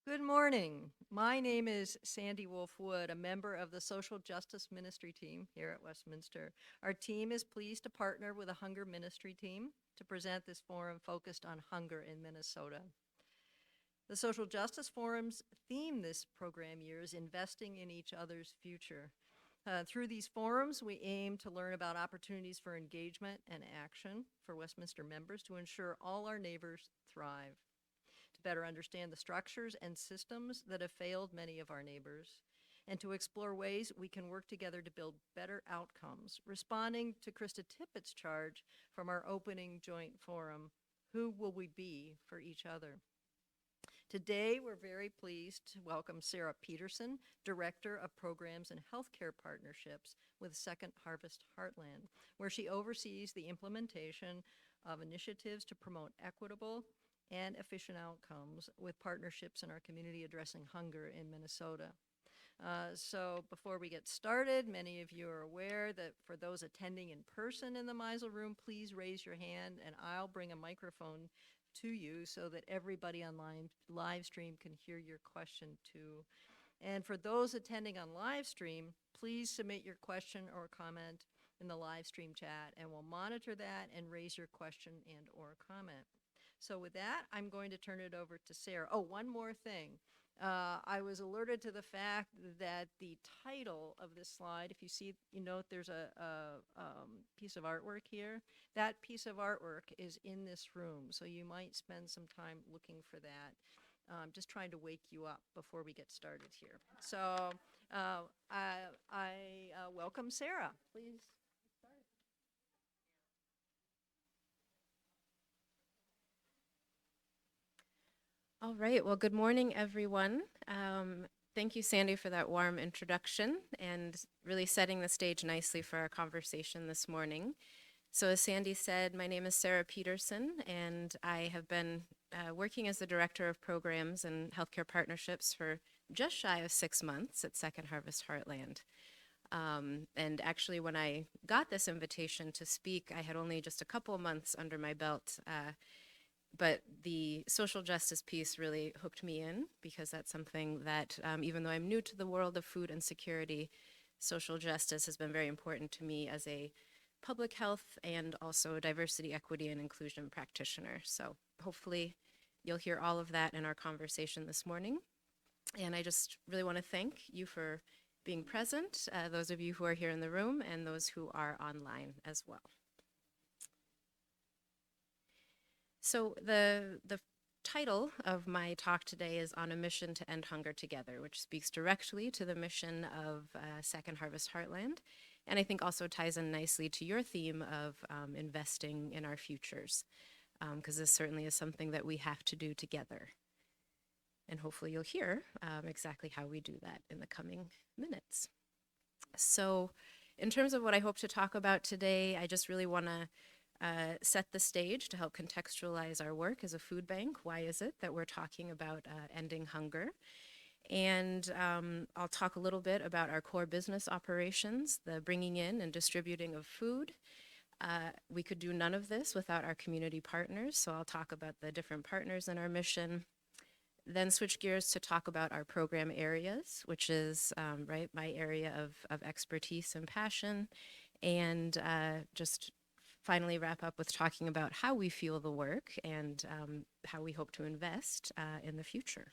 Good morning. My name is Sandy Wolf-Wood, a member of the Social Justice Ministry team here at Westminster. Our team is pleased to partner with a hunger ministry team to present this forum focused on hunger in Minnesota. The Social Justice Forum's theme this program year is investing in each other's future. Through these forums, we aim to learn about opportunities for engagement and action for Westminster members to ensure all our neighbors thrive, to better understand the structures and systems that have failed many of our neighbors, and to explore ways we can work together to build better outcomes, responding to Krista Tippett's charge from our opening joint forum, Who Will We Be for Each Other? Today, we're very pleased to welcome Sarah Peterson, Director of Programs and Healthcare Partnerships with Second Harvest Heartland, where she oversees the implementation of initiatives to promote equitable and efficient outcomes with partnerships in our community addressing hunger in Minnesota. So before we get started, many of you are aware that for those attending in person in the Meisel Room, please raise your hand and I'll bring a microphone to you so that everybody online live stream can hear your question too. And for those attending on live stream, please submit your question or comment in the live stream chat and we'll monitor that and raise your question and or comment. So with that, I'm going to turn it over to Sarah. Oh, one more thing. I was alerted to the fact that the title of this slide, if you see, you note there's a piece of artwork here. That piece of artwork is in this room, so you might spend some time looking for that. Just trying to wake you up before we get started here. So I welcome Sarah. Please. All right, well, good morning, everyone. Thank you, Sandy, for that warm introduction and really setting the stage nicely for our conversation this morning. So as Sandy said, my name is Sarah Peterson, and I have been working as the Director of Programs and Healthcare Partnerships for just shy of 6 months at Second Harvest Heartland. And actually, when I got this invitation to speak, I had only just a couple of months under my belt, but the social justice piece really hooked me in because that's something that, even though I'm new to the world of food and security, social justice has been very important to me as a public health and also diversity, equity, and inclusion practitioner. So hopefully you'll hear all of that in our conversation this morning. And I just really want to thank you for being present, those of you who are here in the room and those who are online as well. So the title of my talk today is On a Mission to End Hunger Together, which speaks directly to the mission of Second Harvest Heartland, and I think also ties in nicely to your theme of investing in our futures, because this certainly is something that we have to do together. And hopefully you'll hear exactly how we do that in the coming minutes. So in terms of what I hope to talk about today, I just really want to set the stage to help contextualize our work as a food bank. Why is it that we're talking about ending hunger? And I'll talk a little bit about our core business operations, the bringing in and distributing of food. We could do none of this without our community partners, so I'll talk about the different partners in our mission. Then switch gears to talk about our program areas, which is my area of expertise and passion, and just finally wrap up with talking about how we feel the work and how we hope to invest in the future.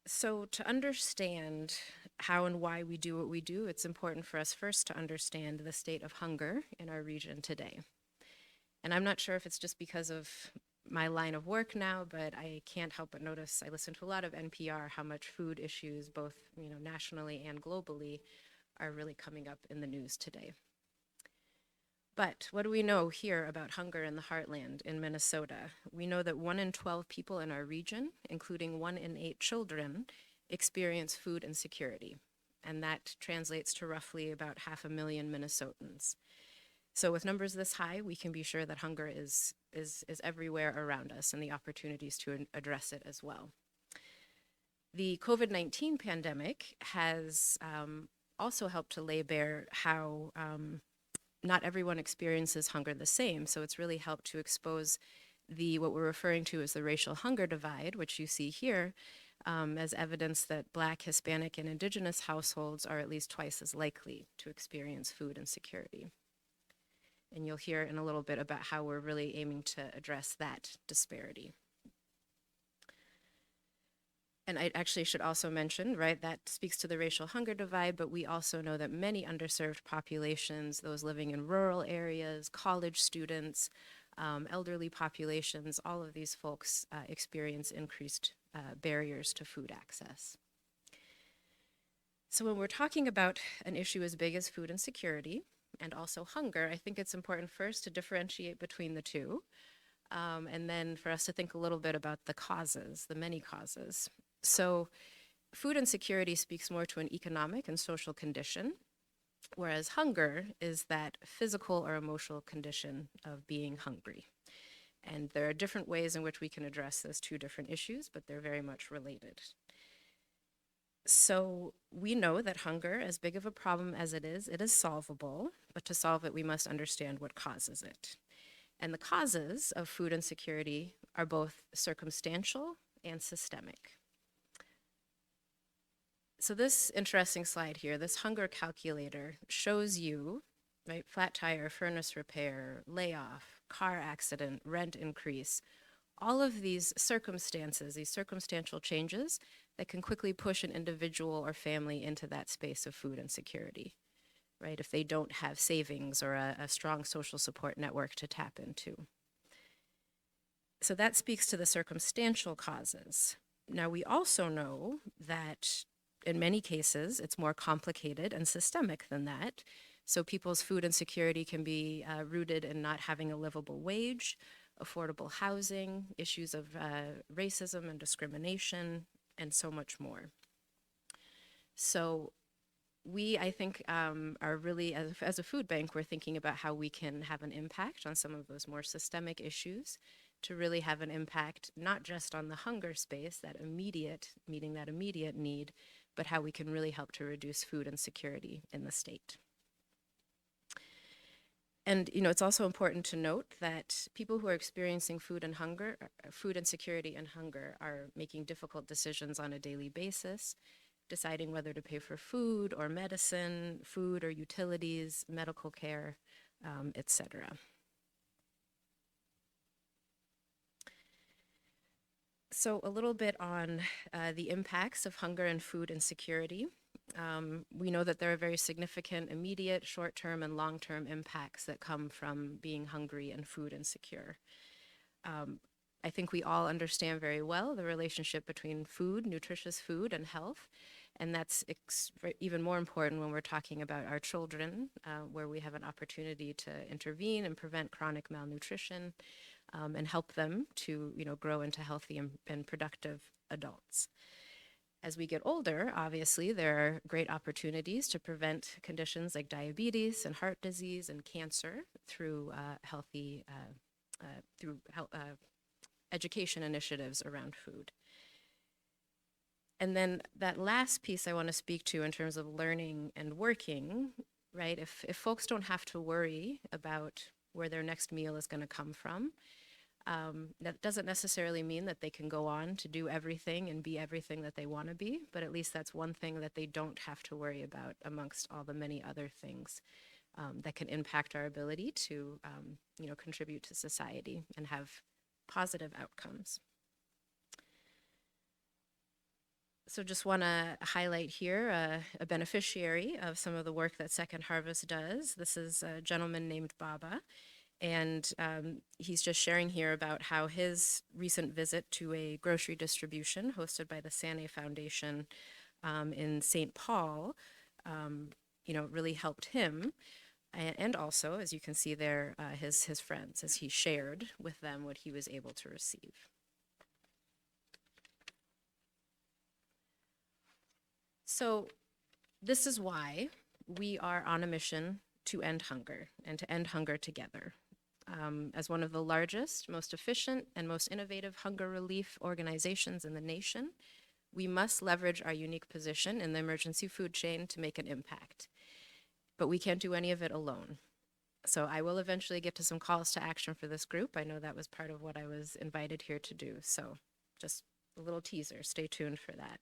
So to understand how and why we do what we do, it's important for us first to understand the state of hunger in our region today. And I'm not sure if it's just because of my line of work now, but I can't help but notice, I listen to a lot of NPR, how much food issues, both nationally and globally, are really coming up in the news today. But what do we know here about hunger in the heartland in Minnesota? We know that 1 in 12 people in our region, including 1 in 8 children, experience food insecurity. And that translates to roughly about 500,000 Minnesotans. So with numbers this high, we can be sure that hunger is everywhere around us and the opportunities to address it as well. The COVID-19 pandemic has also helped to lay bare how not everyone experiences hunger the same. So it's really helped to expose what we're referring to as the racial hunger divide, which you see here, as evidence that Black, Hispanic, and Indigenous households are at least twice as likely to experience food insecurity. And you'll hear in a little bit about how we're really aiming to address that disparity. And I actually should also mention, right, that speaks to the racial hunger divide, but we also know that many underserved populations, those living in rural areas, college students, elderly populations, all of these folks experience increased barriers to food access. So when we're talking about an issue as big as food insecurity and also hunger, I think it's important first to differentiate between the two, and then for us to think a little bit about the causes, the many causes. So food insecurity speaks more to an economic and social condition, whereas hunger is that physical or emotional condition of being hungry. And there are different ways in which we can address those two different issues, but they're very much related. So we know that hunger, as big of a problem as it is solvable, but to solve it, we must understand what causes it. And the causes of food insecurity are both circumstantial and systemic. So this interesting slide here, this hunger calculator, shows you, right, flat tire, furnace repair, layoff, car accident, rent increase, all of these circumstances, these circumstantial changes that can quickly push an individual or family into that space of food insecurity, right, if they don't have savings or a strong social support network to tap into. So that speaks to the circumstantial causes. Now, we also know that in many cases, it's more complicated and systemic than that. So people's food insecurity can be rooted in not having a livable wage, affordable housing, issues of racism and discrimination, and so much more. So we, I think, are really, as a food bank, we're thinking about how we can have an impact on some of those more systemic issues to really have an impact, not just on the hunger space, that immediate, meeting that immediate need, but how we can really help to reduce food insecurity in the state. And, you know, it's also important to note that people who are experiencing food insecurity and hunger are making difficult decisions on a daily basis, deciding whether to pay for food or medicine, food or utilities, medical care, etc. So a little bit on the impacts of hunger and food insecurity. We know that there are very significant immediate, short-term, and long-term impacts that come from being hungry and food insecure. I think we all understand very well the relationship between food, nutritious food, and health. And that's even more important when we're talking about our children, where we have an opportunity to intervene and prevent chronic malnutrition and help them to, you know, grow into healthy and productive adults. As we get older, obviously, there are great opportunities to prevent conditions like diabetes and heart disease and cancer through education initiatives around food. And then that last piece I want to speak to in terms of learning and working, right? If folks don't have to worry about where their next meal is going to come from, that doesn't necessarily mean that they can go on to do everything and be everything that they want to be, but at least that's one thing that they don't have to worry about amongst all the many other things that can impact our ability to, you know, contribute to society and have positive outcomes. So just want to highlight here a beneficiary of some of the work that Second Harvest does. This is a gentleman named Baba. And he's just sharing here about how his recent visit to a grocery distribution hosted by the Sane Foundation in St. Paul, you know, really helped him. And also, as you can see there, his friends, as he shared with them what he was able to receive. So this is why we are on a mission to end hunger and to end hunger together. As one of the largest, most efficient, and most innovative hunger relief organizations in the nation, we must leverage our unique position in the emergency food chain to make an impact. But we can't do any of it alone. So I will eventually get to some calls to action for this group. I know that was part of what I was invited here to do. So just a little teaser, stay tuned for that.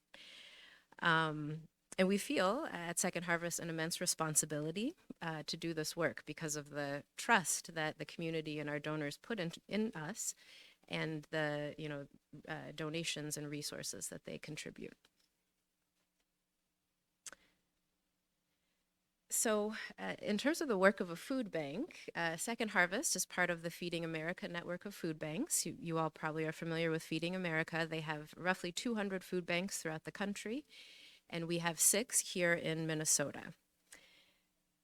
And we feel at Second Harvest an immense responsibility to do this work because of the trust that the community and our donors put in us, and the donations and resources that they contribute. So in terms of the work of a food bank, Second Harvest is part of the Feeding America network of food banks. You all probably are familiar with Feeding America. They have roughly 200 food banks throughout the country, and we have 6 here in Minnesota.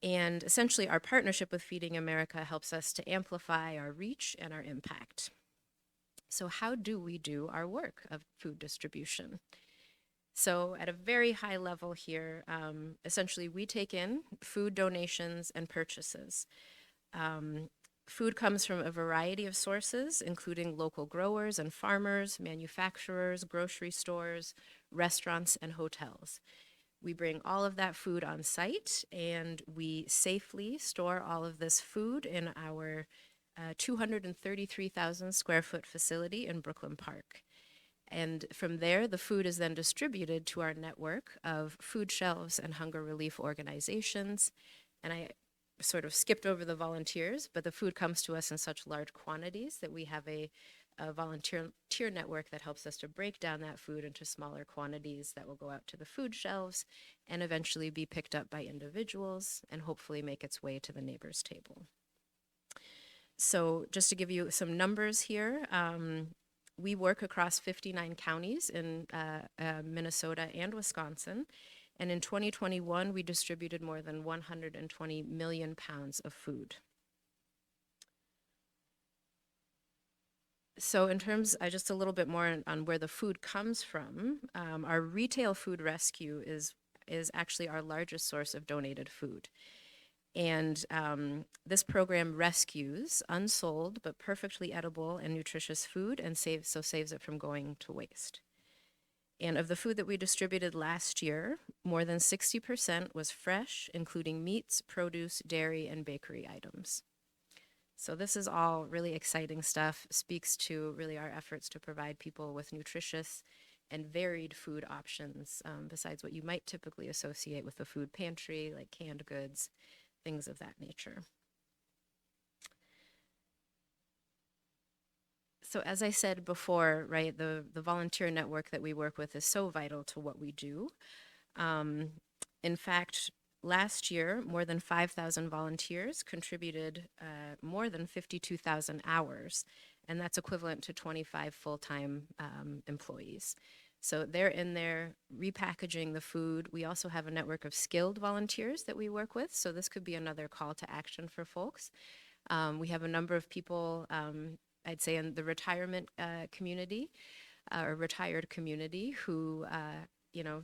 And essentially, our partnership with Feeding America helps us to amplify our reach and our impact. So how do we do our work of food distribution? So at a very high level here, essentially we take in food donations and purchases. Food comes from a variety of sources, including local growers and farmers, manufacturers, grocery stores, restaurants, and hotels. We bring all of that food on site, and we safely store all of this food in our 233,000 square foot facility in Brooklyn Park. And from there, the food is then distributed to our network of food shelves and hunger relief organizations. And I sort of skipped over the volunteers, but the food comes to us in such large quantities that we have a volunteer network that helps us to break down that food into smaller quantities that will go out to the food shelves and eventually be picked up by individuals and hopefully make its way to the neighbor's table. So just to give you some numbers here, we work across 59 counties in Minnesota and Wisconsin. And in 2021, we distributed more than 120 million pounds of food. So in terms, just a little bit more on where the food comes from, our retail food rescue is actually our largest source of donated food. And this program rescues unsold but perfectly edible and nutritious food and saves it from going to waste. And of the food that we distributed last year, more than 60% was fresh, including meats, produce, dairy, and bakery items. So this is all really exciting stuff, speaks to really our efforts to provide people with nutritious and varied food options, besides what you might typically associate with the food pantry, like canned goods, things of that nature. So as I said before, right, the volunteer network that we work with is so vital to what we do. In fact, last year, more than 5,000 volunteers contributed more than 52,000 hours, and that's equivalent to 25 full-time employees. So they're in there repackaging the food. We also have a network of skilled volunteers that we work with, so this could be another call to action for folks. We have a number of people, I'd say in the retirement community, or retired community, who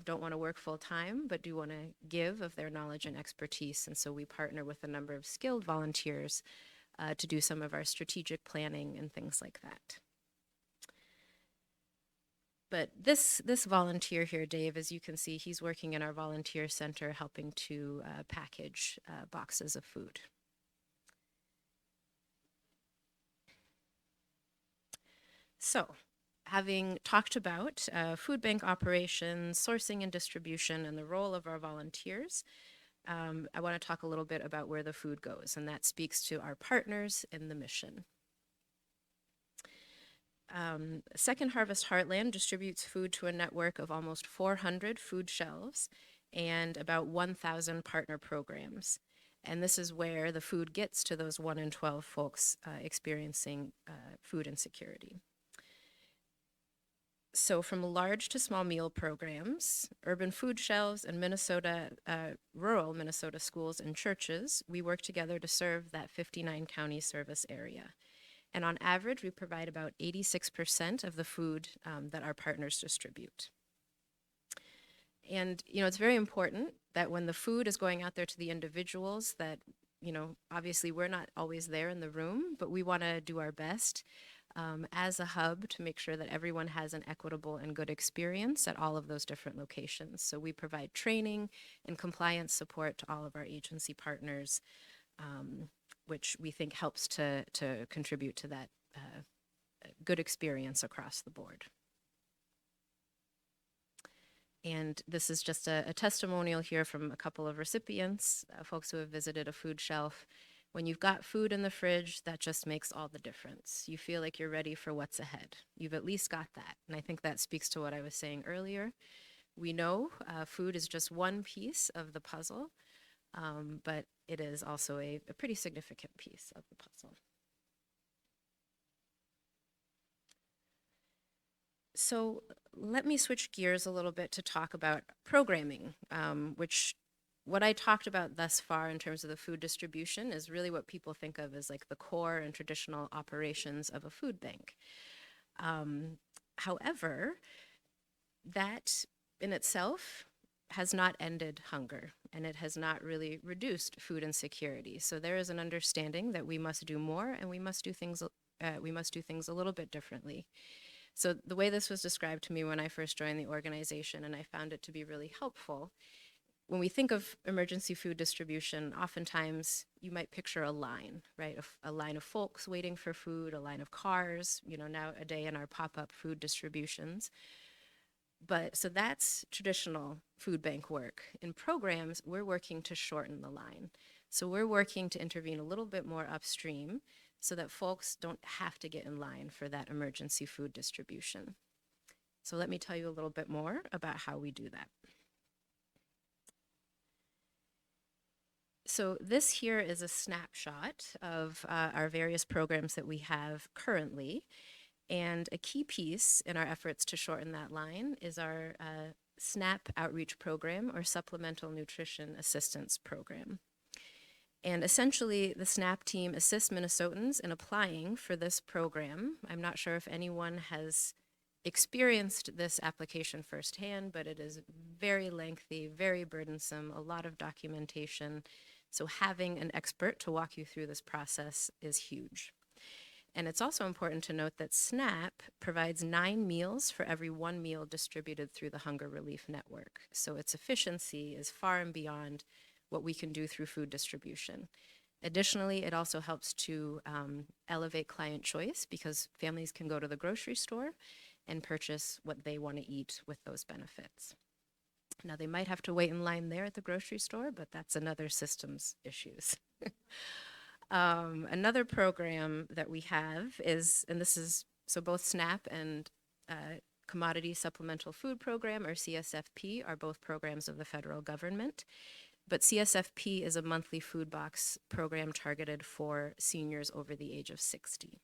don't want to work full time, but do want to give of their knowledge and expertise. And so we partner with a number of skilled volunteers to do some of our strategic planning and things like that. But this volunteer here, Dave, as you can see, he's working in our volunteer center helping to package boxes of food. So, having talked about food bank operations, sourcing and distribution, and the role of our volunteers, I want to talk a little bit about where the food goes, and that speaks to our partners in the mission. Second Harvest Heartland distributes food to a network of almost 400 food shelves and about 1,000 partner programs. And this is where the food gets to those 1 in 12 folks experiencing food insecurity. So from large to small meal programs, urban food shelves, and rural Minnesota schools and churches, we work together to serve that 59 county service area. And on average, we provide about 86% of the food that our partners distribute. And, it's very important that when the food is going out there to the individuals that, obviously we're not always there in the room, but we want to do our best as a hub to make sure that everyone has an equitable and good experience at all of those different locations. So we provide training and compliance support to all of our agency partners which we think helps to contribute to that good experience across the board. And this is just a testimonial here from a couple of recipients, folks who have visited a food shelf. When you've got food in the fridge, that just makes all the difference. You feel like you're ready for what's ahead. You've at least got that. And I think that speaks to what I was saying earlier. We know food is just one piece of the puzzle, but it is also a pretty significant piece of the puzzle. So let me switch gears a little bit to talk about programming, which what I talked about thus far in terms of the food distribution is really what people think of as like the core and traditional operations of a food bank. However, that in itself has not ended hunger, and it has not really reduced food insecurity. So there is an understanding that we must do more, and we must do things a little bit differently. So the way this was described to me when I first joined the organization, and I found it to be really helpful, when we think of emergency food distribution, oftentimes you might picture a line, right? A line of folks waiting for food, a line of cars, nowadays in our pop-up food distributions. But so that's traditional food bank work. In programs, we're working to shorten the line. So we're working to intervene a little bit more upstream so that folks don't have to get in line for that emergency food distribution. So let me tell you a little bit more about how we do that. So this here is a snapshot of our various programs that we have currently. And a key piece in our efforts to shorten that line is our SNAP outreach program, or Supplemental Nutrition Assistance Program. And essentially, the SNAP team assists Minnesotans in applying for this program. I'm not sure if anyone has experienced this application firsthand, but it is very lengthy, very burdensome, a lot of documentation. So having an expert to walk you through this process is huge. And it's also important to note that SNAP provides 9 meals for every 1 meal distributed through the Hunger Relief Network. So its efficiency is far and beyond what we can do through food distribution. Additionally, it also helps to elevate client choice, because families can go to the grocery store and purchase what they want to eat with those benefits. Now, they might have to wait in line there at the grocery store, but that's another systems issues. Another program that we have is, and this is, so both SNAP and Commodity Supplemental Food Program, or CSFP, are both programs of the federal government. But CSFP is a monthly food box program targeted for seniors over the age of 60.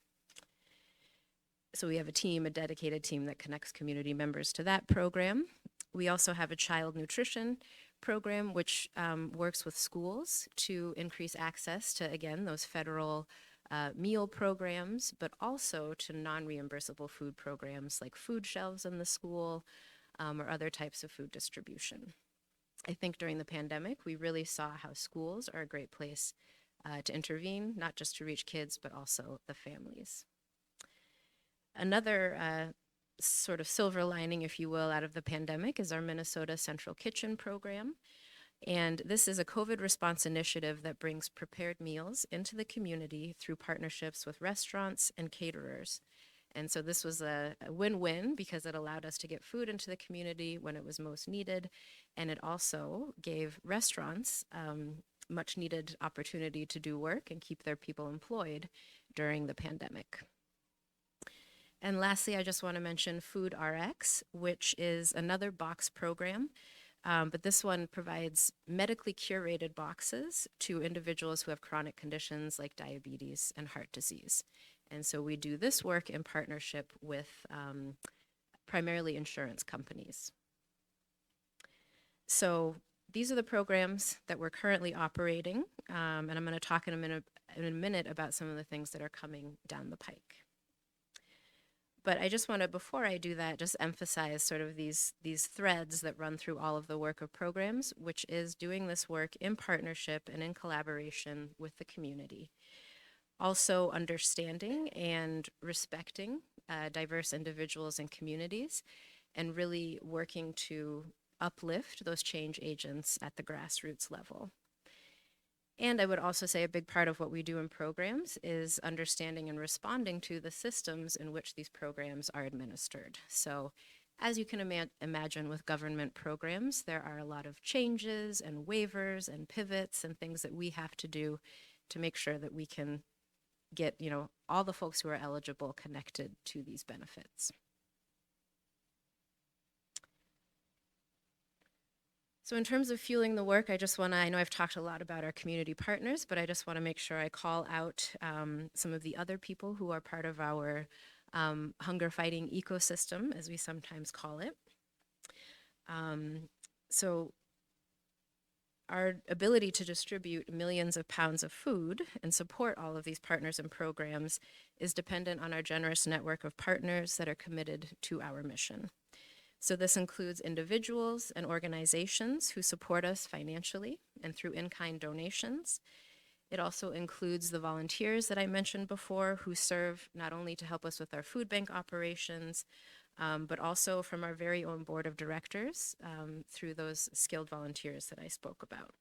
So we have a dedicated team that connects community members to that program. We also have a child nutrition program, which works with schools to increase access to, again, those federal meal programs, but also to non-reimbursable food programs like food shelves in the school or other types of food distribution. I think during the pandemic, we really saw how schools are a great place to intervene, not just to reach kids, but also the families. Another sort of silver lining, if you will, out of the pandemic is our Minnesota Central Kitchen program. And this is a COVID response initiative that brings prepared meals into the community through partnerships with restaurants and caterers. And so this was a win-win, because it allowed us to get food into the community when it was most needed. And it also gave restaurants much needed opportunity to do work and keep their people employed during the pandemic. And lastly, I just want to mention Food RX, which is another box program, but this one provides medically curated boxes to individuals who have chronic conditions like diabetes and heart disease. And so we do this work in partnership with primarily insurance companies. So these are the programs that we're currently operating, and I'm going to talk in a minute about some of the things that are coming down the pike. But I just want to, before I do that, just emphasize sort of these threads that run through all of the work of programs, which is doing this work in partnership and in collaboration with the community. Also understanding and respecting diverse individuals and communities, and really working to uplift those change agents at the grassroots level. And I would also say a big part of what we do in programs is understanding and responding to the systems in which these programs are administered. So as you can imagine with government programs, there are a lot of changes and waivers and pivots and things that we have to do to make sure that we can get, all the folks who are eligible connected to these benefits. So in terms of fueling the work, I know I've talked a lot about our community partners, but I just want to make sure I call out some of the other people who are part of our hunger fighting ecosystem, as we sometimes call it. So our ability to distribute millions of pounds of food and support all of these partners and programs is dependent on our generous network of partners that are committed to our mission. So this includes individuals and organizations who support us financially and through in-kind donations. It also includes the volunteers that I mentioned before who serve not only to help us with our food bank operations, but also from our very own board of directors through those skilled volunteers that I spoke about.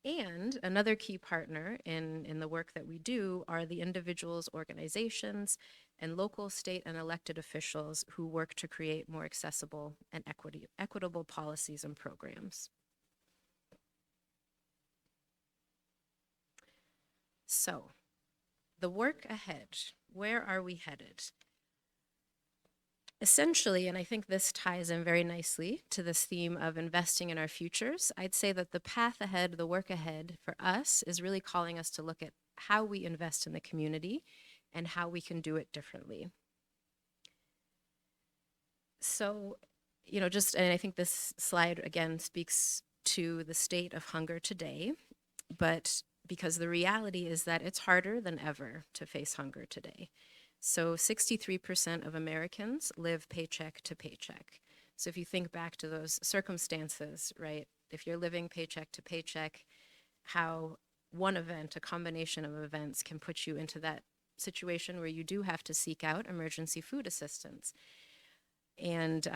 And another key partner in the work that we do are the individuals, organizations, and local, state, and elected officials who work to create more accessible and equitable policies and programs. So, the work ahead, where are we headed? Essentially, and I think this ties in very nicely to this theme of investing in our futures, I'd say that the path ahead, the work ahead for us is really calling us to look at how we invest in the community and how we can do it differently. So, and I think this slide again speaks to the state of hunger today, but because the reality is that it's harder than ever to face hunger today. So 63% of Americans live paycheck to paycheck. So if you think back to those circumstances, right, if you're living paycheck to paycheck, how one event, a combination of events can put you into that situation where you do have to seek out emergency food assistance. And,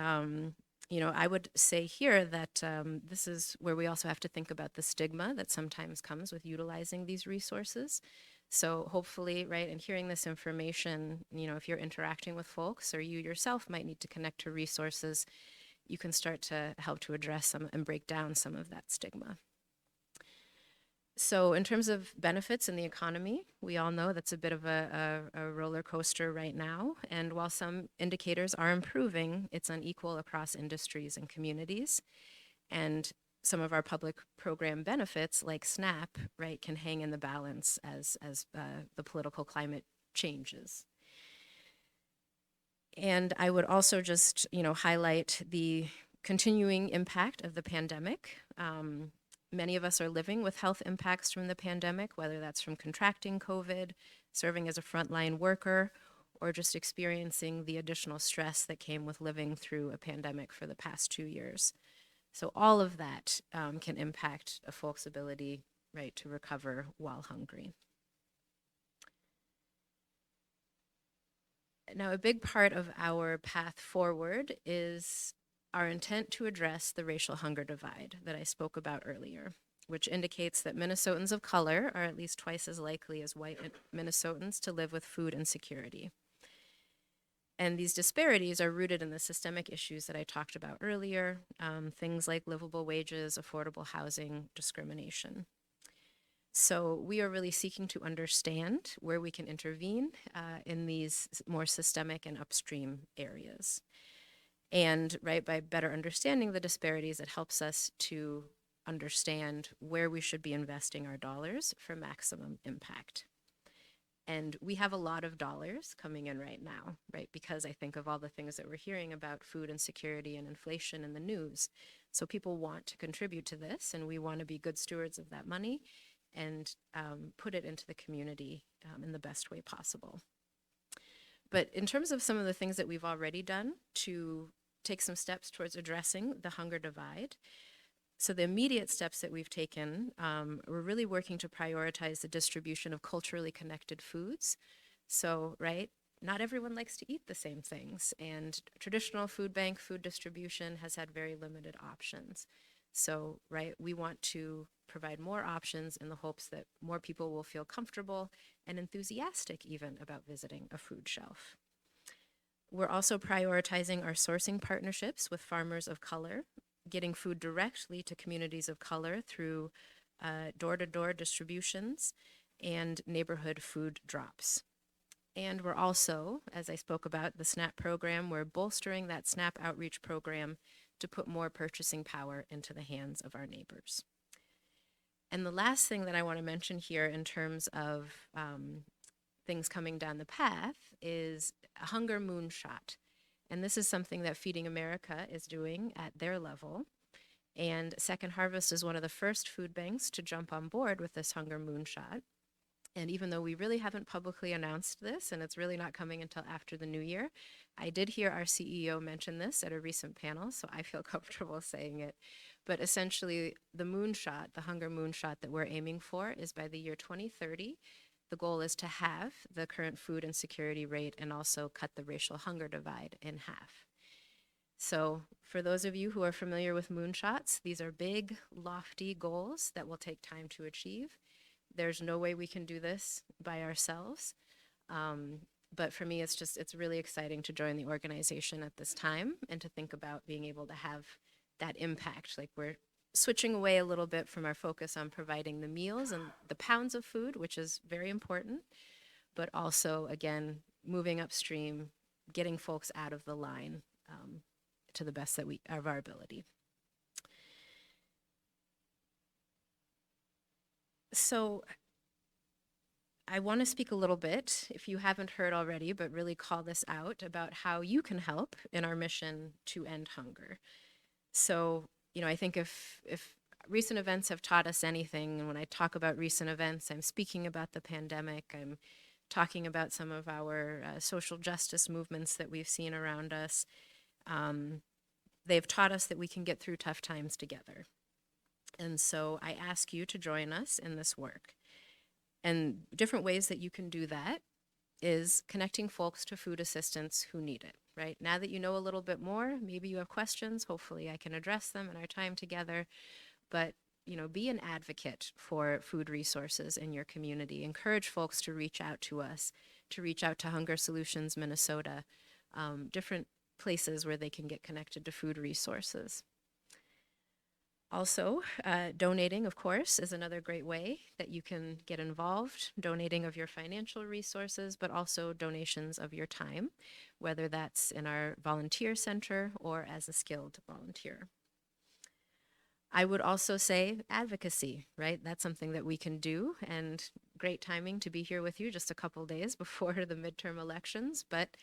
I would say here that this is where we also have to think about the stigma that sometimes comes with utilizing these resources. So hopefully, right, and hearing this information, if you're interacting with folks or you yourself might need to connect to resources, you can start to help to address some and break down some of that stigma. So in terms of benefits in the economy, we all know that's a bit of a roller coaster right now. And while some indicators are improving, it's unequal across industries and communities. And some of our public program benefits, like SNAP, right, can hang in the balance as the political climate changes. And I would also just, highlight the continuing impact of the pandemic. Many of us are living with health impacts from the pandemic, whether that's from contracting COVID, serving as a frontline worker, or just experiencing the additional stress that came with living through a pandemic for the past 2 years. So all of that can impact a folk's ability, right, to recover while hungry. Now, a big part of our path forward is our intent to address the racial hunger divide that I spoke about earlier, which indicates that Minnesotans of color are at least twice as likely as white Minnesotans to live with food insecurity. And these disparities are rooted in the systemic issues that I talked about earlier, things like livable wages, affordable housing, discrimination. So we are really seeking to understand where we can intervene in these more systemic and upstream areas. And right, by better understanding the disparities, it helps us to understand where we should be investing our dollars for maximum impact. And we have a lot of dollars coming in right now, right? Because I think of all the things that we're hearing about food insecurity and inflation in the news. So people want to contribute to this, and we want to be good stewards of that money and put it into the community in the best way possible. But in terms of some of the things that we've already done to take some steps towards addressing the hunger divide, so the immediate steps that we've taken, we're really working to prioritize the distribution of culturally connected foods. So, right, not everyone likes to eat the same things, and traditional food bank food distribution has had very limited options. So, right, we want to provide more options in the hopes that more people will feel comfortable and enthusiastic even about visiting a food shelf. We're also prioritizing our sourcing partnerships with farmers of color, getting food directly to communities of color through door-to-door distributions and neighborhood food drops. And we're also, as I spoke about, the SNAP program, we're bolstering that SNAP outreach program to put more purchasing power into the hands of our neighbors. And the last thing that I want to mention here in terms of things coming down the path is a hunger moonshot. And this is something that Feeding America is doing at their level. And Second Harvest is one of the first food banks to jump on board with this hunger moonshot. And even though we really haven't publicly announced this, and it's really not coming until after the new year, I did hear our CEO mention this at a recent panel, so I feel comfortable saying it. But essentially, the moonshot, the hunger moonshot that we're aiming for is by the year 2030, the goal is to halve the current food insecurity rate and also cut the racial hunger divide in half. So for those of you who are familiar with moonshots, these are big, lofty goals that will take time to achieve. There's no way we can do this by ourselves. But for me, it's really exciting to join the organization at this time and to think about being able to have that impact. Like, we're switching away a little bit from our focus on providing the meals and the pounds of food, which is very important, but also, again, moving upstream, getting folks out of the line to the best of our ability. So I want to speak a little bit, if you haven't heard already, but really call this out about how you can help in our mission to end hunger. So, I think if recent events have taught us anything, and when I talk about recent events, I'm speaking about the pandemic, I'm talking about some of our social justice movements that we've seen around us. They've taught us that we can get through tough times together. And so I ask you to join us in this work. And different ways that you can do that is connecting folks to food assistance who need it, right? Now that you know a little bit more, maybe you have questions, hopefully I can address them in our time together. But, be an advocate for food resources in your community. Encourage folks to reach out to us, to reach out to Hunger Solutions Minnesota, different places where they can get connected to food resources. Also, donating, of course, is another great way that you can get involved, donating of your financial resources, but also donations of your time, whether that's in our volunteer center or as a skilled volunteer. I would also say advocacy, right? That's something that we can do, and great timing to be here with you just a couple days before the midterm elections, but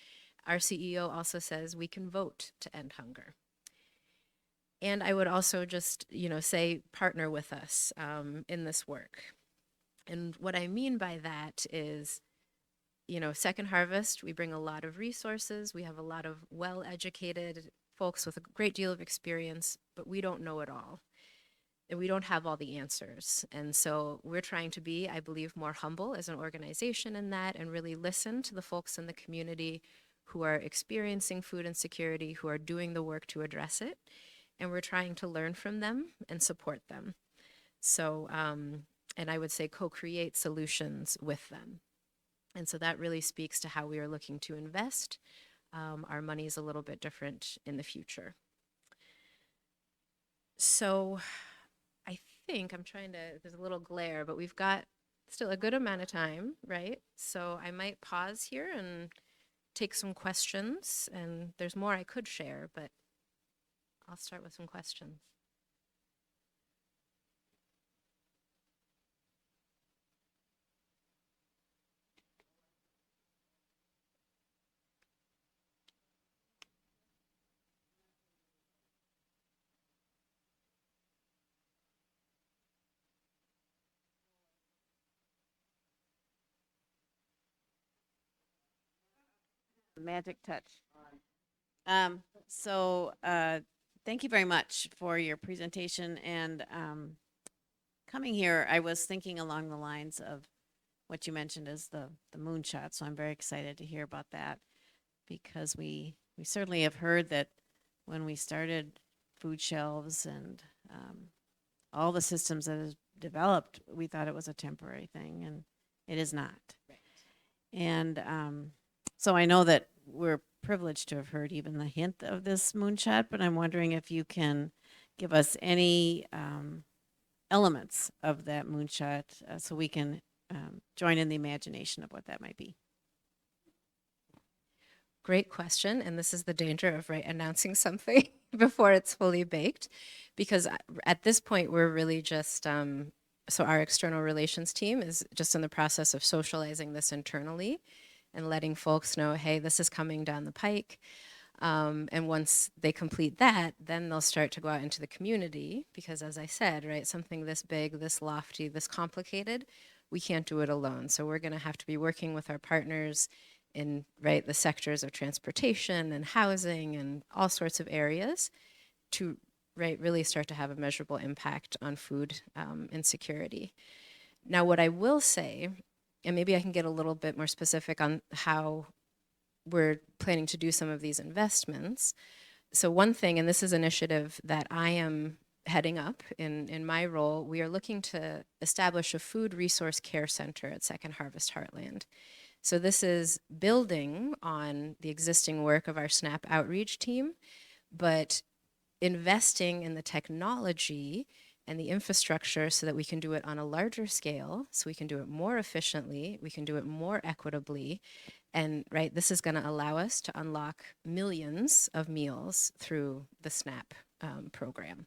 our CEO also says we can vote to end hunger. And I would also just, say partner with us in this work. And what I mean by that is, Second Harvest, we bring a lot of resources. We have a lot of well-educated folks with a great deal of experience, but we don't know it all. And we don't have all the answers. And so we're trying to be, I believe, more humble as an organization in that, and really listen to the folks in the community who are experiencing food insecurity, who are doing the work to address it. And we're trying to learn from them and support them. So, and I would say co-create solutions with them. And so that really speaks to how we are looking to invest. Our money is a little bit different in the future. So I think there's a little glare, but we've got still a good amount of time, right? So I might pause here and take some questions, and there's more I could share, but I'll start with some questions. Magic touch. So thank you very much for your presentation, and coming here, I was thinking along the lines of what you mentioned as the moonshot. So I'm very excited to hear about that, because we certainly have heard that when we started food shelves and all the systems that is developed, we thought it was a temporary thing, and it is not. And so I know that we're privileged to have heard even the hint of this moonshot, but I'm wondering if you can give us any elements of that moonshot so we can join in the imagination of what that might be. Great question, and this is the danger of announcing something before it's fully baked, because at this point we're really just so our external relations team is just in the process of socializing this internally and letting folks know, hey, this is coming down the pike. And once they complete that, then they'll start to go out into the community, because as I said, right, something this big, this lofty, this complicated, we can't do it alone. So we're going to have to be working with our partners in the sectors of transportation and housing and all sorts of areas to really start to have a measurable impact on food insecurity. Now, what I will say, and maybe I can get a little bit more specific on how we're planning to do some of these investments. So one thing, and this is an initiative that I am heading up in my role, we are looking to establish a food resource care center at Second Harvest Heartland. So this is building on the existing work of our SNAP outreach team, but investing in the technology and the infrastructure so that we can do it on a larger scale, so we can do it more efficiently, we can do it more equitably. And this is going to allow us to unlock millions of meals through the SNAP program.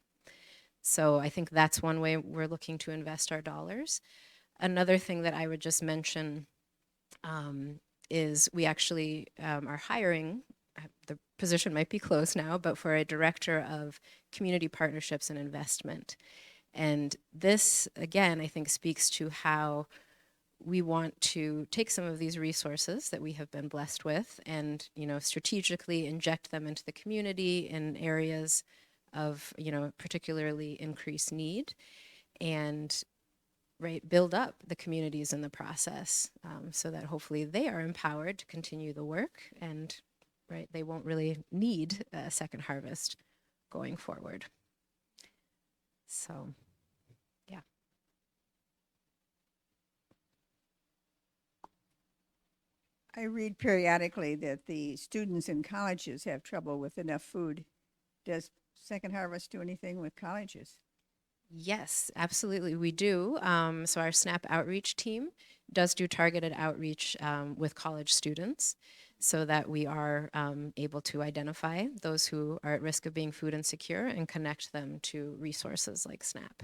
So I think that's one way we're looking to invest our dollars. Another thing that I would just mention is we actually are hiring, the position might be closed now, but for a director of community partnerships and investment. And this, again, I think speaks to how we want to take some of these resources that we have been blessed with and, strategically inject them into the community in areas of, particularly increased need, and build up the communities in the process so that hopefully they are empowered to continue the work and they won't really need a second harvest going forward. So, yeah. I read periodically that the students in colleges have trouble with enough food. Does Second Harvest do anything with colleges? Yes, absolutely, we do. So our SNAP outreach team does do targeted outreach with college students so that we are able to identify those who are at risk of being food insecure and connect them to resources like SNAP.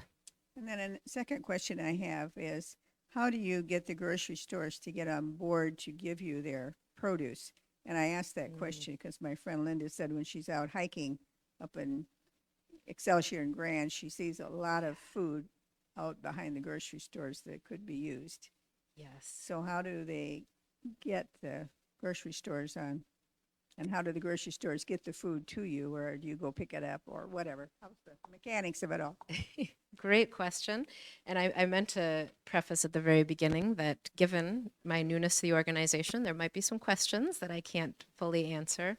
And then a second question I have is, how do you get the grocery stores to get on board to give you their produce? And I asked that question because my friend Linda said when she's out hiking up in Excelsior and Grand, she sees a lot of food out behind the grocery stores that could be used. Yes. So how do they get the grocery stores on, and how do the grocery stores get the food to you, or do you go pick it up or whatever? How's the mechanics of it all? Great question. And I meant to preface at the very beginning that given my newness to the organization, there might be some questions that I can't fully answer,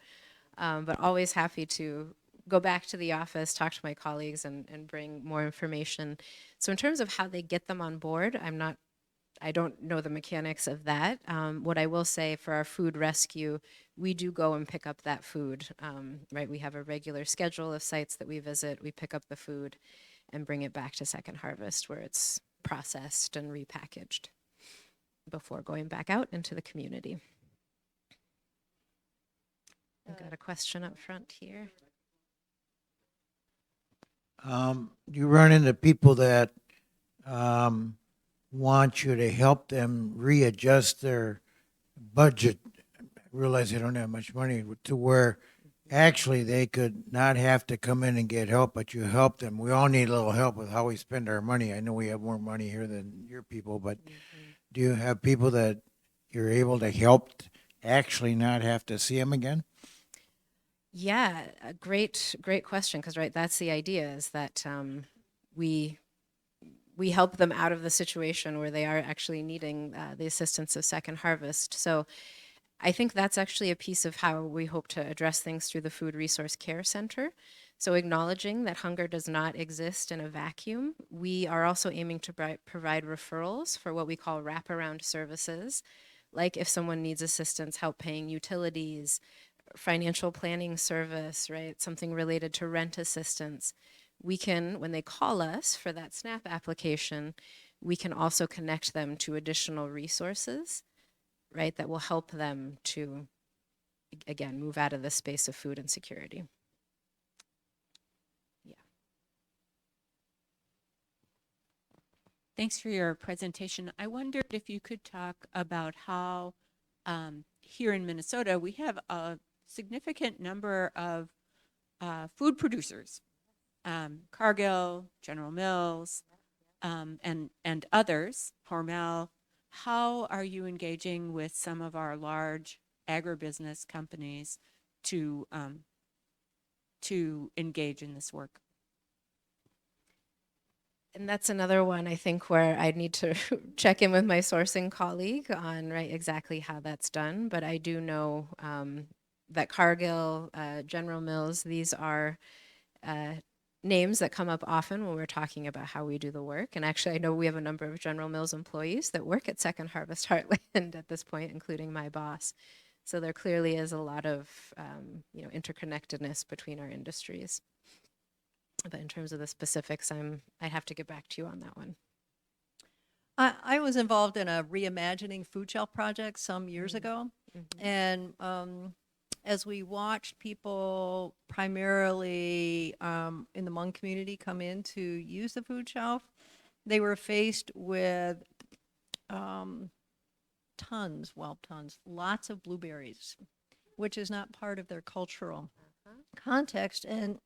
but always happy to go back to the office, talk to my colleagues, and bring more information. So in terms of how they get them on board, I don't know the mechanics of that. What I will say for our food rescue, we do go and pick up that food, We have a regular schedule of sites that we visit. We pick up the food and bring it back to Second Harvest where it's processed and repackaged before going back out into the community. I've got a question up front here. You run into people that want you to help them readjust their budget, realize they don't have much money, to where actually they could not have to come in and get help, but you help them. We all need a little help with how we spend our money. I know we have more money here than your people, but do you have people that you're able to help actually not have to see them again? Yeah, a great question, because that's the idea, is that we help them out of the situation where they are actually needing the assistance of Second Harvest. So I think that's actually a piece of how we hope to address things through the Food Resource Care Center. So acknowledging that hunger does not exist in a vacuum, we are also aiming to provide referrals for what we call wraparound services, like if someone needs assistance help paying utilities, financial planning service, right? Something related to rent assistance. We can, when they call us for that SNAP application, we can also connect them to additional resources, right, that will help them to, again, move out of the space of food insecurity. Yeah. Thanks for your presentation. I wondered if you could talk about how here in Minnesota we have a significant number of food producers, Cargill, General Mills, and others, Hormel. How are you engaging with some of our large agribusiness companies to engage in this work? And that's another one I think where I'd need to check in with my sourcing colleague on right exactly how that's done. But I do know that Cargill, General Mills, these are names that come up often when we're talking about how we do the work. And actually, I know we have a number of General Mills employees that work at Second Harvest Heartland at this point, including my boss. So there clearly is a lot of interconnectedness between our industries. But in terms of the specifics, I'd have to get back to you on that one. I was involved in a reimagining food shelf project some years ago. Mm-hmm. And as we watched people primarily in the Hmong community come in to use the food shelf, they were faced with lots of blueberries, which is not part of their cultural context. And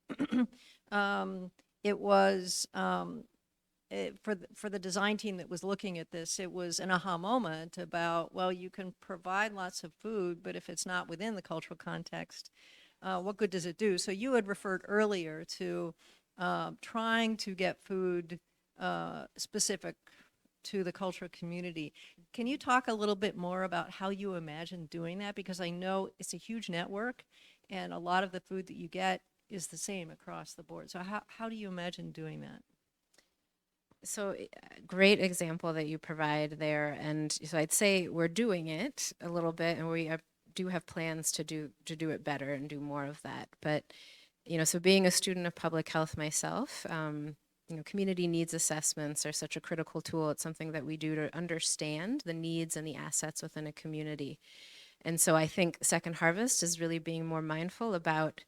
it was for the design team that was looking at this, it was an aha moment about, well, you can provide lots of food, but if it's not within the cultural context, what good does it do? So you had referred earlier to trying to get food specific to the cultural community. Can you talk a little bit more about how you imagine doing that? Because I know it's a huge network, and a lot of the food that you get is the same across the board. So how do you imagine doing that? So great example that you provide there. And so I'd say we're doing it a little bit, and we do have plans to do it better and do more of that. But, so being a student of public health myself, community needs assessments are such a critical tool. It's something that we do to understand the needs and the assets within a community. And so I think Second Harvest is really being more mindful about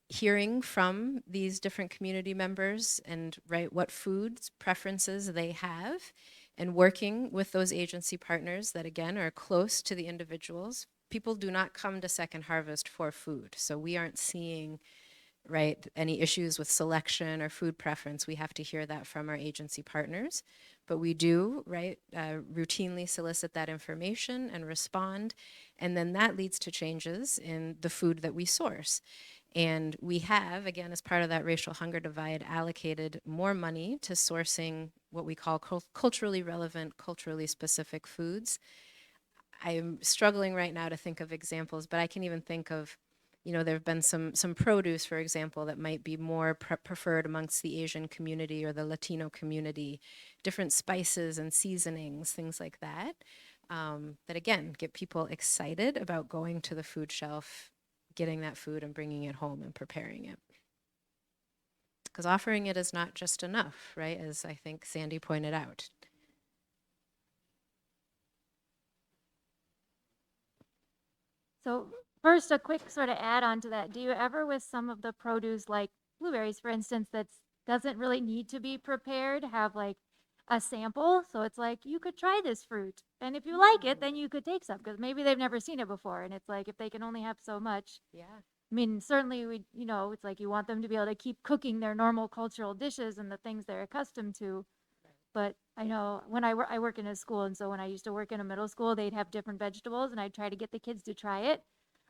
hearing from these different community members and what foods preferences they have, and working with those agency partners that again are close to the individuals. People do not come to Second Harvest for food, so we aren't seeing any issues with selection or food preference. We have to hear that from our agency partners, but we do routinely solicit that information and respond, and then that leads to changes in the food that we source. And we have, again, as part of that racial hunger divide, allocated more money to sourcing what we call culturally relevant, culturally specific foods. I'm struggling right now to think of examples, but I can even think of, there have been some produce, for example, that might be more preferred amongst the Asian community or the Latino community, different spices and seasonings, things like that, that again, get people excited about going to the food shelf, getting that food and bringing it home and preparing it. Because offering it is not just enough, right? As I think Sandy pointed out. So first, a quick sort of add on to that. Do you ever, with some of the produce like blueberries, for instance, that doesn't really need to be prepared, have like a sample? So it's like, you could try this fruit. And if you like it, then you could take some, because maybe they've never seen it before. And it's like, if they can only have so much. Yeah. I mean, certainly it's like you want them to be able to keep cooking their normal cultural dishes and the things they're accustomed to. But I know when I work in a school, and so when I used to work in a middle school, they'd have different vegetables, and I'd try to get the kids to try it.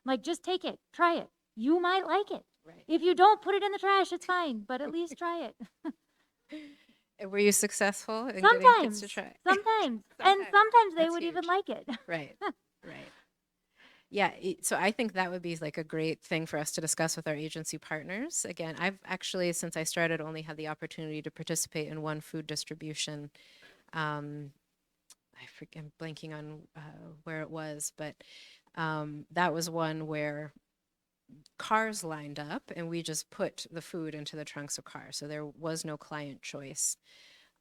I'm like, just take it, try it. You might like it. Right. If you don't, put it in the trash. It's fine, but at least try it. Were you successful in getting Sometimes, kids to try? sometimes, and sometimes they That's would even huge. like it. Right, right. Yeah, so I think that would be like a great thing for us to discuss with our agency partners. Again, I've actually, since I started, only had the opportunity to participate in one food distribution. Um, I'm blanking on where it was, but that was one where cars lined up and we just put the food into the trunks of cars. So there was no client choice.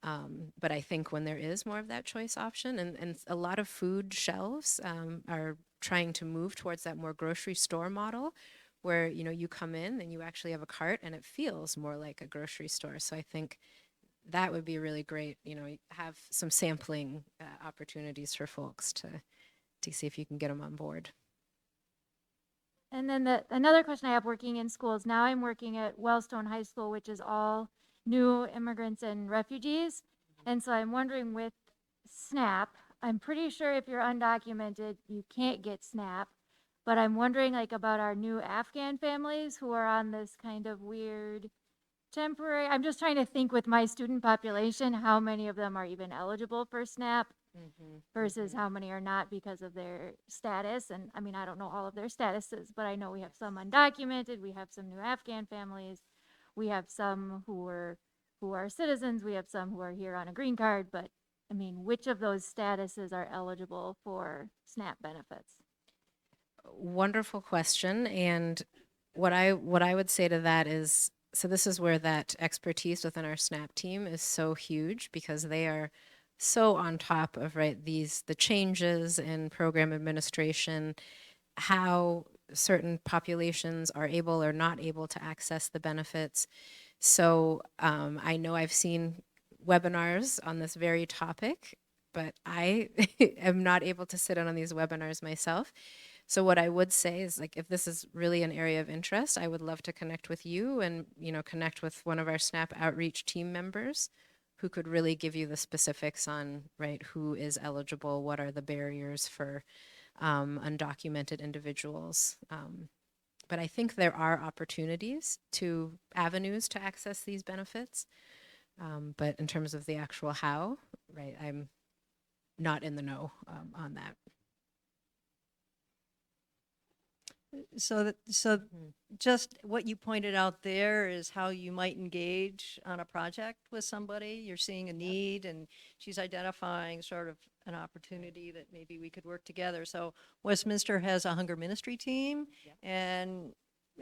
But I think when there is more of that choice option, and a lot of food shelves are trying to move towards that more grocery store model where, you know, you come in and you actually have a cart and it feels more like a grocery store. So I think that would be really great, you know, have some sampling opportunities for folks to see if you can get them on board. And then another question I have working in schools, now I'm working at Wellstone High School, which is all new immigrants and refugees. And so I'm wondering with SNAP, I'm pretty sure if you're undocumented, you can't get SNAP. But I'm wondering like about our new Afghan families who are on this kind of weird temporary, I'm just trying to think with my student population, how many of them are even eligible for SNAP versus how many are not because of their status. And I mean, I don't know all of their statuses, but I know we have some undocumented, we have some new Afghan families, we have some who are citizens, we have some who are here on a green card, but I mean, which of those statuses are eligible for SNAP benefits? Wonderful question. And what I would say to that is, so this is where that expertise within our SNAP team is so huge because they are so on top of the changes in program administration, how certain populations are able or not able to access the benefits. So I know I've seen webinars on this very topic, but I am not able to sit in on these webinars myself. So what I would say is, like, if this is really an area of interest, I would love to connect with you and, you know, connect with one of our SNAP outreach team members who could really give you the specifics on, right, who is eligible, what are the barriers for undocumented individuals. But I think there are opportunities avenues to access these benefits. But in terms of the actual how, right, I'm not in the know on that. So just what you pointed out there is how you might engage on a project with somebody. You're seeing a need and she's identifying sort of an opportunity that maybe we could work together. So Westminster has a hunger ministry team, and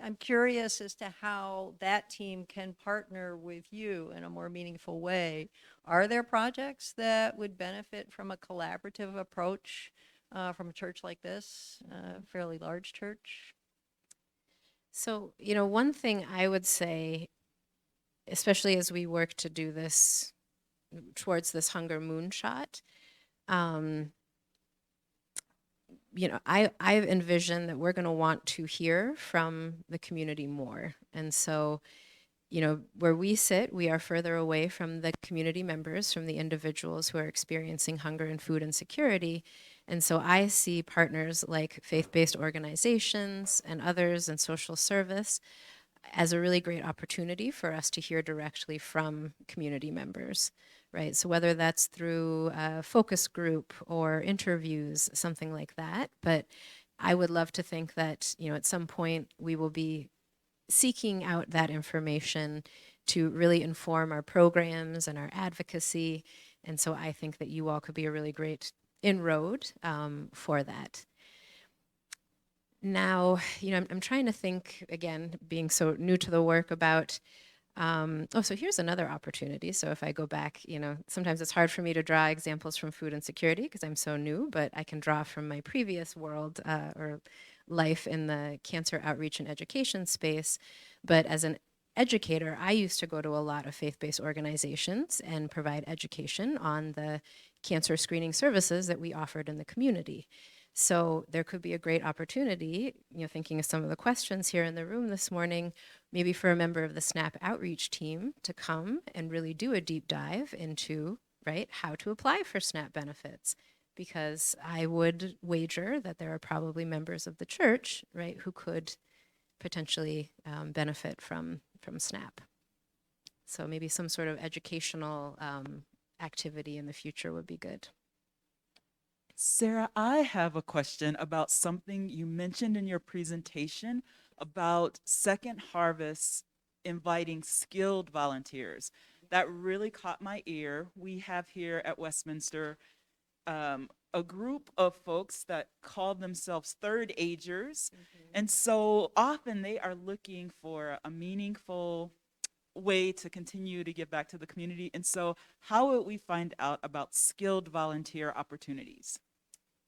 I'm curious as to how that team can partner with you in a more meaningful way. Are there projects that would benefit from a collaborative approach from a church like this, fairly large church? So, you know, one thing I would say, especially as we work to do this towards this hunger moonshot, you know, I envision that we're going to want to hear from the community more. And so, you know, where we sit, we are further away from the community members, from the individuals who are experiencing hunger and food insecurity. And so I see partners like faith-based organizations and others in social service as a really great opportunity for us to hear directly from community members, right? So whether that's through a focus group or interviews, something like that. But I would love to think that, you know, at some point we will be seeking out that information to really inform our programs and our advocacy. And so I think that you all could be a really great inroad for that. Now, you know, I'm trying to think, again, being so new to the work, about, so here's another opportunity. So if I go back, you know, sometimes it's hard for me to draw examples from food insecurity because I'm so new, but I can draw from my previous world or life in the cancer outreach and education space. But as an educator, I used to go to a lot of faith-based organizations and provide education on the cancer screening services that we offered in the community. So there could be a great opportunity, you know, thinking of some of the questions here in the room this morning, maybe for a member of the SNAP outreach team to come and really do a deep dive into, right, how to apply for SNAP benefits. Because I would wager that there are probably members of the church, right, who could potentially benefit from SNAP. So maybe some sort of educational activity in the future would be good. Sarah, I have a question about something you mentioned in your presentation about Second Harvest inviting skilled volunteers. That really caught my ear. We have here at Westminster a group of folks that call themselves third agers. And so often they are looking for a meaningful way to continue to give back to the community. And so, how would we find out about skilled volunteer opportunities?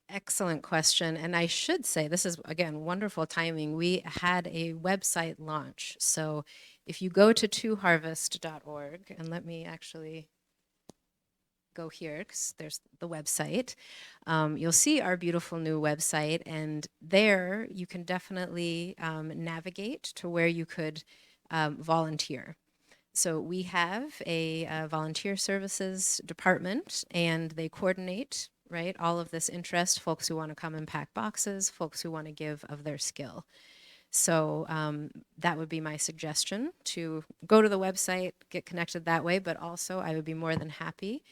Excellent question. And I should say, this is again wonderful timing. We had a website launch. So if you go to toharvest.org, and let me actually go here because there's the website, you'll see our beautiful new website. And there you can definitely navigate to where you could volunteer. So we have a volunteer services department, and they coordinate, right, all of this interest, folks who want to come and pack boxes, folks who want to give of their skill. So that would be my suggestion, to go to the website, get connected that way, but also I would be more than happy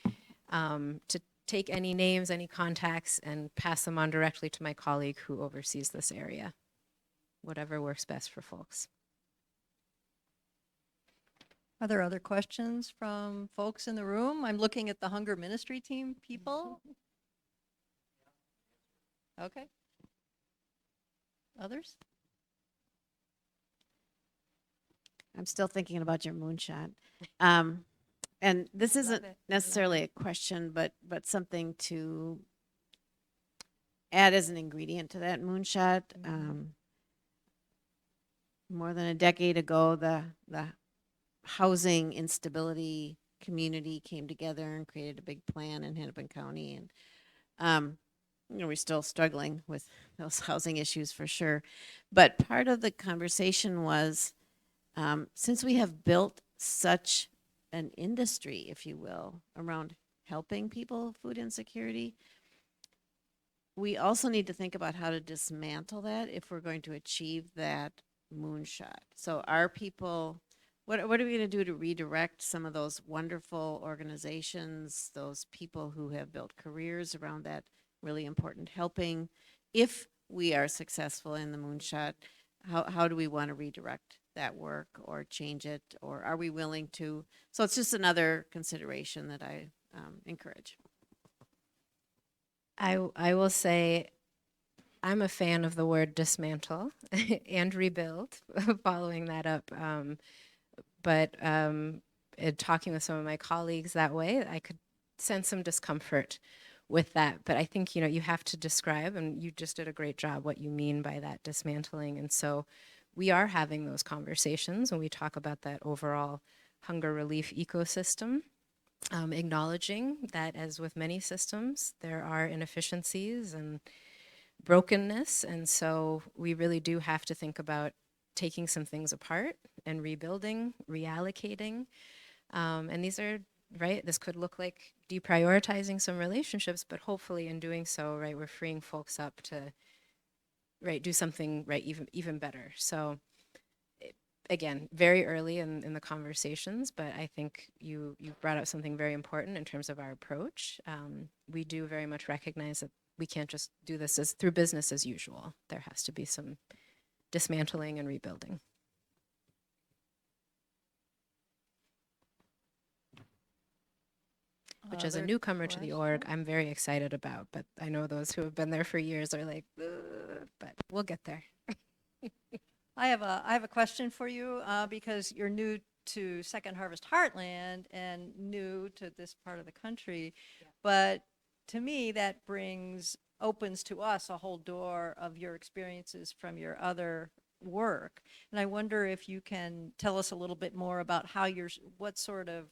to take any names, any contacts, and pass them on directly to my colleague who oversees this area, whatever works best for folks. Are there other questions from folks in the room? I'm looking at the Hunger Ministry team people. Okay. Others? I'm still thinking about your moonshot. And this isn't necessarily a question, but something to add as an ingredient to that moonshot. More than a decade ago, the housing instability community came together and created a big plan in Hennepin County, and we're still struggling with those housing issues for sure. But part of the conversation was, since we have built such an industry, if you will, around helping people with food insecurity, we also need to think about how to dismantle that if we're going to achieve that moonshot. So our people, what are we going to do to redirect some of those wonderful organizations, those people who have built careers around that really important helping? If we are successful in the moonshot, how do we want to redirect that work or change it? Or are we willing to? So it's just another consideration that I encourage. I will say I'm a fan of the word dismantle and rebuild, following that up. But in talking with some of my colleagues that way, I could sense some discomfort with that. But I think, you have to describe, and you just did a great job, what you mean by that dismantling. And so we are having those conversations when we talk about that overall hunger relief ecosystem, acknowledging that, as with many systems, there are inefficiencies and brokenness. And so we really do have to think about taking some things apart and rebuilding, reallocating. And these are, right, this could look like deprioritizing some relationships, but hopefully in doing so, right, we're freeing folks up to, right, do something, right, even better. So again, very early in the conversations, but I think you brought up something very important in terms of our approach. We do very much recognize that we can't just do this as through business as usual. There has to be some dismantling and rebuilding. Which, as a Other newcomer to the org, questions? I'm very excited about, but I know those who have been there for years are like, "Ugh," but we'll get there. I have a question for you because you're new to Second Harvest Heartland and new to this part of the country. But to me, that opens to us a whole door of your experiences from your other work. And I wonder if you can tell us a little bit more about what sort of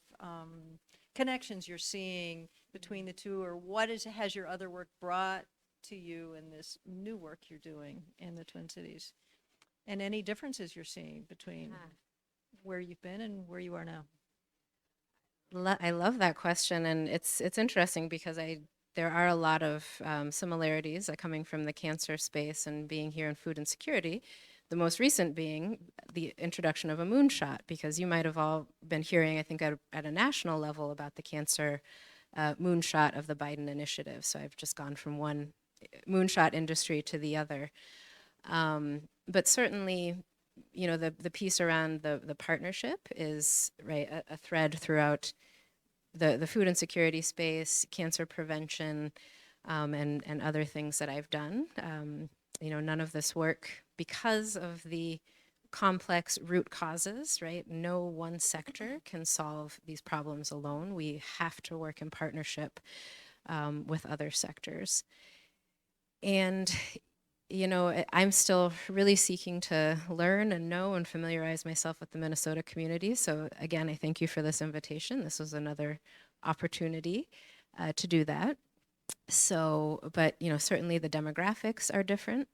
connections you're seeing between the two, or has your other work brought to you in this new work you're doing in the Twin Cities? And any differences you're seeing between where you've been and where you are now? I love that question, and it's interesting because there are a lot of similarities coming from the cancer space and being here in food insecurity. The most recent being the introduction of a moonshot, because you might have all been hearing, I think, at a national level about the cancer moonshot of the Biden initiative. So I've just gone from one moonshot industry to the other. But certainly, you know, the piece around the partnership is right a thread throughout the food insecurity space, cancer prevention, and other things that I've done. You know, none of this work, because of the complex root causes, right? No one sector can solve these problems alone. We have to work in partnership with other sectors. And, you know, I'm still really seeking to learn and know and familiarize myself with the Minnesota community. So again, I thank you for this invitation. This was another opportunity to do that. So, but, you know, certainly the demographics are different.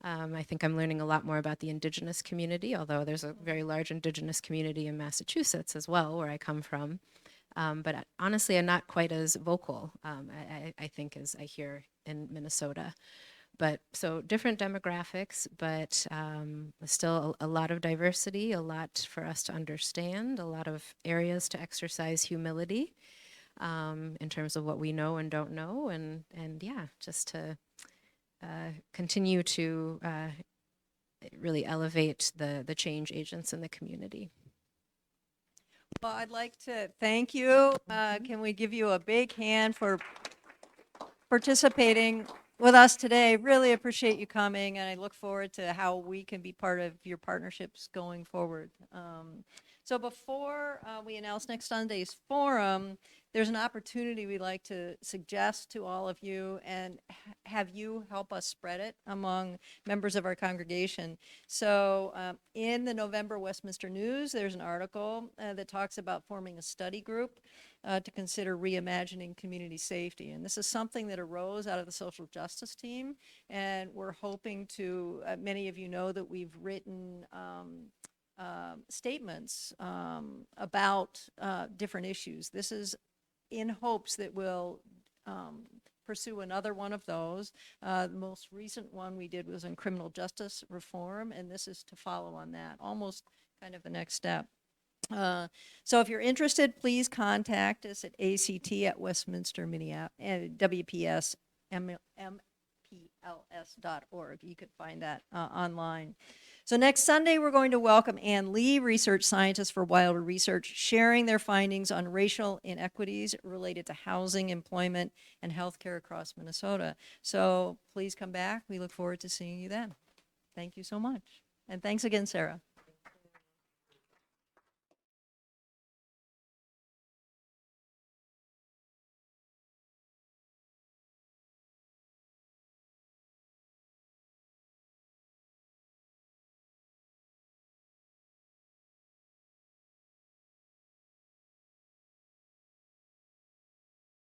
I think I'm learning a lot more about the Indigenous community, although there's a very large Indigenous community in Massachusetts as well, where I come from. But honestly, I'm not quite as vocal, I think, as I hear in Minnesota. But so different demographics, but still a lot of diversity, a lot for us to understand, a lot of areas to exercise humility in terms of what we know and don't know, and yeah, just to continue to really elevate the change agents in the community. Well, I'd like to thank you. Can we give you a big hand for participating with us today? Really appreciate you coming, and I look forward to how we can be part of your partnerships going forward. So before we announce next Sunday's forum, there's an opportunity we'd like to suggest to all of you and have you help us spread it among members of our congregation. So in the November Westminster News, there's an article that talks about forming a study group to consider reimagining community safety. And this is something that arose out of the social justice team. And we're hoping to, many of you know that we've written statements about different issues. This is in hopes that we'll pursue another one of those. The most recent one we did was on criminal justice reform, and this is to follow on that, almost kind of the next step. So if you're interested, please contact us at ACT@Westminster, Minneapolis, WPS, MPLS.org. You could find that online. So next Sunday, we're going to welcome Ann Lee, research scientist for Wilder Research, sharing their findings on racial inequities related to housing, employment, and healthcare across Minnesota. So please come back. We look forward to seeing you then. Thank you so much. And thanks again, Sarah.